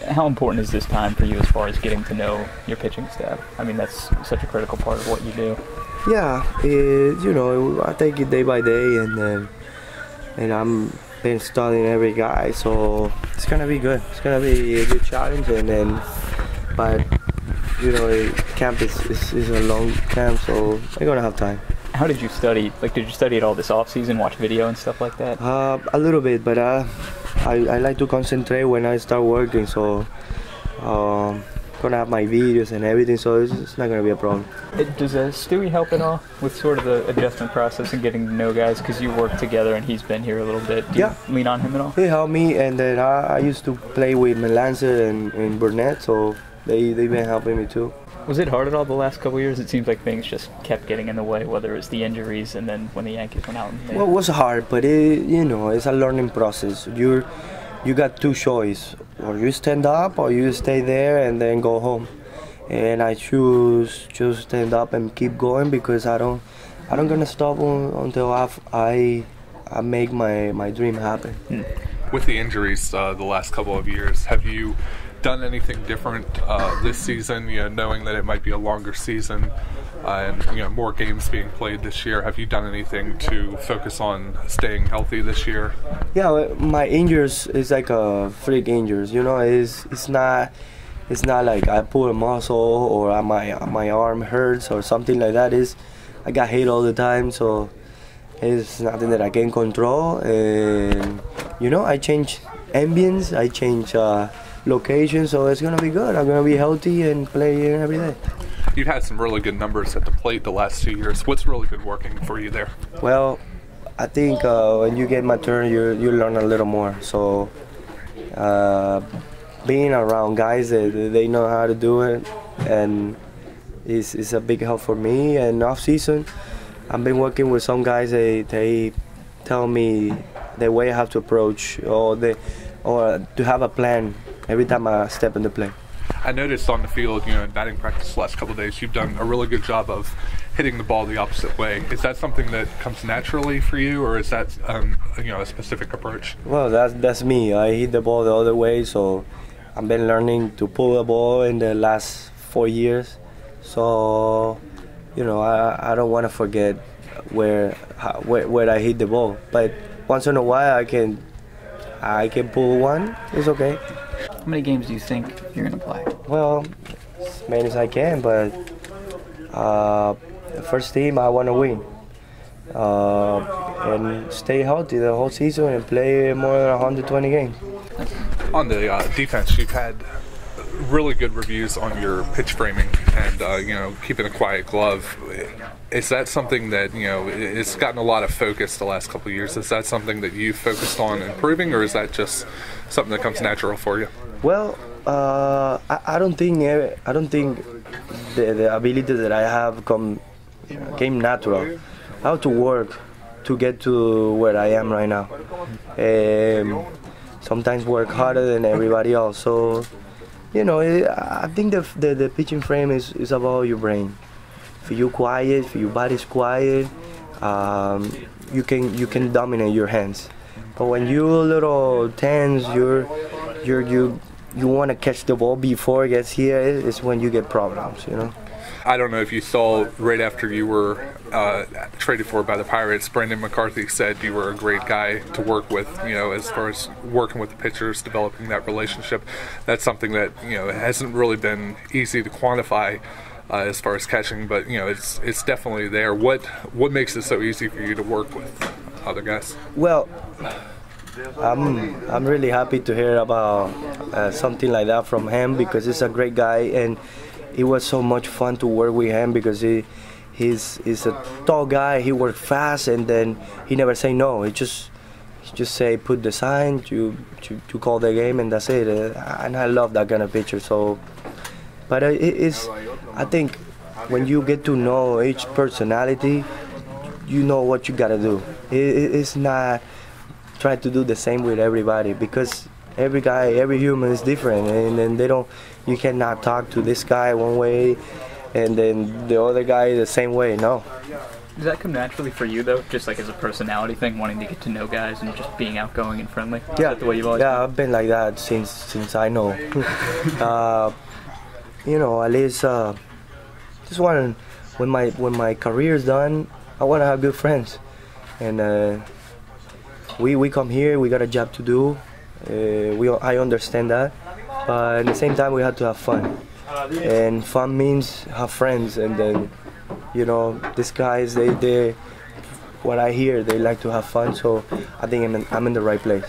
How important is this time for you as far as getting to know your pitching staff? I mean, that's such a critical part of what you do. Yeah, I take it day by day, and I'm been studying every guy, so it's gonna be good. It's gonna be a good challenge, but camp is a long camp, so I'm gonna have time. How did you study? Like, did you study it all this off season, watch video and stuff like that? A little bit, but I like to concentrate when I start working, so gonna have my videos and everything, so it's not gonna be a problem. Does Stewie help at all with sort of the adjustment process and getting to know guys? Because you work together and he's been here a little bit. Do you lean on him at all? He helped me, and then I used to play with Melancer and Burnett, so they've been helping me too. Was it hard at all the last couple of years? It seems like things just kept getting in the way, whether it's the injuries and then when the Yankees went out. Well, it was hard, but it's a learning process. You got two choices: or you stand up, or you stay there and then go home. And I choose stand up and keep going, because I don't gonna stop until I make my dream happen. With the injuries the last couple of years, have you done anything different this season, knowing that it might be a longer season and more games being played this year? Have you done anything to focus on staying healthy this year? Yeah, my injuries is like a freak injuries. It's not like I pull a muscle or my arm hurts or something like that. I got hit all the time, so it's nothing that I can control. And I change ambience, I change location, so it's gonna be good. I'm gonna be healthy and play here every day. You've had some really good numbers at the plate the last 2 years. What's really been working for you there? Well, I think when you get my turn, you learn a little more. So being around guys that they know how to do it, and is a big help for me. And off season, I've been working with some guys. They tell me the way I have to approach, or to have a plan every time I step in the plate. I noticed on the field, in batting practice the last couple of days, you've done a really good job of hitting the ball the opposite way. Is that something that comes naturally for you, or is that a specific approach? Well, that's me. I hit the ball the other way, so I've been learning to pull the ball in the last 4 years. So I don't want to forget where I hit the ball, but once in a while I can pull one. It's okay. How many games do you think you're going to play? Well, as many as I can, but the first team I want to win and stay healthy the whole season and play more than 120 games. On the defense, you've had really good reviews on your pitch framing and keeping a quiet glove. Is that something that it's gotten a lot of focus the last couple of years? Is that something that you've focused on improving, or is that just something that comes natural for you? Well, I don't think the ability that I have came natural. I have to work to get to where I am right now. Sometimes work harder than everybody else. So I think the pitching frame is about your brain. If you're quiet, if your body's quiet, you can dominate your hands. But when you're a little tense, you want to catch the ball before it gets here, is when you get problems. I don't know if you saw right after you were traded for by the Pirates, Brendan McCarthy said you were a great guy to work with, as far as working with the pitchers, developing that relationship. That's something that, it hasn't really been easy to quantify as far as catching, but, it's definitely there. What makes it so easy for you to work with other guys? Well, I'm really happy to hear about something like that from him, because he's a great guy, and it was so much fun to work with him, because he's a tall guy. He works fast, and then he never say no. He just say put the sign to call the game, and that's it. And I love that kind of pitcher. So, but I think when you get to know each personality, you know what you gotta do. It's not try to do the same with everybody, because every human is different, and then you cannot talk to this guy one way and then the other guy the same way. No, Does that come naturally for you though, just like as a personality thing, wanting to get to know guys and just being outgoing and friendly? Is that the way you've always been? I've been like that since I know. You know, at least just want when my career's done, I want to have good friends, and we come here, we got a job to do. I understand that, but at the same time we have to have fun, and fun means have friends. And then, you know, these guys, they what I hear, they like to have fun, so I think I'm in the right place.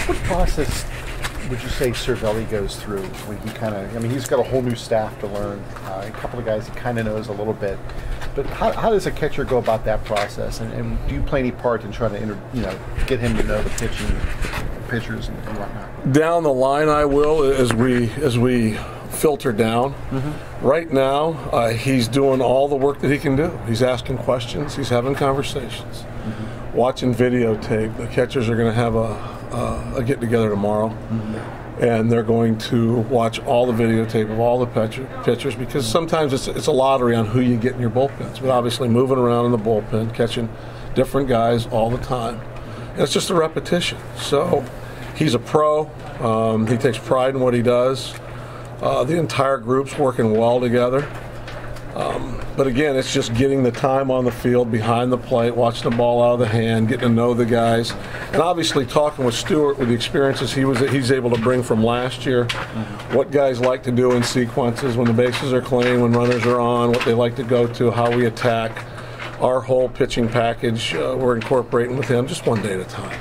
What process would you say Cervelli goes through when he I mean, he's got a whole new staff to learn, a couple of guys he kind of knows a little bit, but how does a catcher go about that process, and do you play any part in trying to get him to know the pitchers and whatnot? Down the line, I will, as we filter down. Right now, he's doing all the work that he can do. He's asking questions, he's having conversations, watching videotape. The catchers are going to have a get together tomorrow, and they're going to watch all the videotape of all the pitchers, because sometimes it's a lottery on who you get in your bullpens. But obviously, moving around in the bullpen, catching different guys all the time, and it's just a repetition. So he's a pro. He takes pride in what he does. The entire group's working well together. But again, it's just getting the time on the field, behind the plate, watching the ball out of the hand, getting to know the guys, and obviously talking with Stewart with the experiences he's able to bring from last year, what guys like to do in sequences when the bases are clean, when runners are on, what they like to go to, how we attack. Our whole pitching package, we're incorporating with him just one day at a time.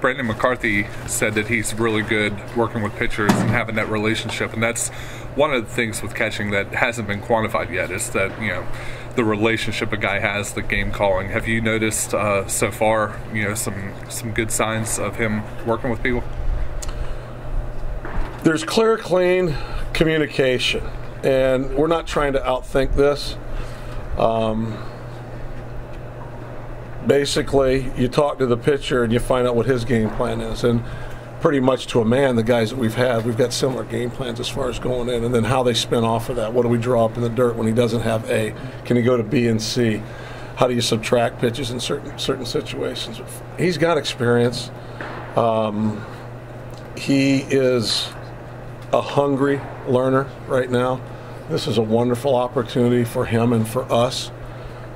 Brendan McCarthy said that he's really good working with pitchers and having that relationship, and that's one of the things with catching that hasn't been quantified yet, is that, you know, the relationship a guy has, the game calling. Have you noticed so far, you know, some good signs of him working with people? There's clear, clean communication, and we're not trying to outthink this. Basically, you talk to the pitcher and you find out what his game plan is, and pretty much to a man, the guys that we've got similar game plans as far as going in, and then how they spin off of that. What do we draw up in the dirt when he doesn't have A? Can he go to B and C? How do you subtract pitches in certain situations? He's got experience. He is a hungry learner right now. This is a wonderful opportunity for him and for us.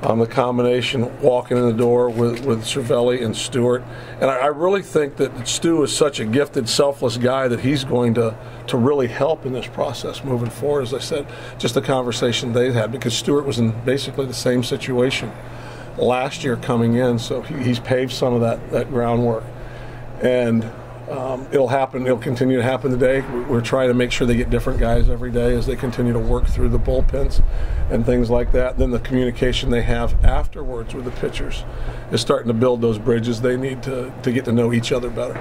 The combination walking in the door with Cervelli and Stewart. And I really think that Stu is such a gifted, selfless guy that he's going to really help in this process moving forward. As I said, just the conversation they had, because Stewart was in basically the same situation last year coming in, so he's paved some of that groundwork. And it'll happen. It'll continue to happen today. We're trying to make sure they get different guys every day as they continue to work through the bullpens and things like that. Then the communication they have afterwards with the pitchers is starting to build those bridges they need to get to know each other better.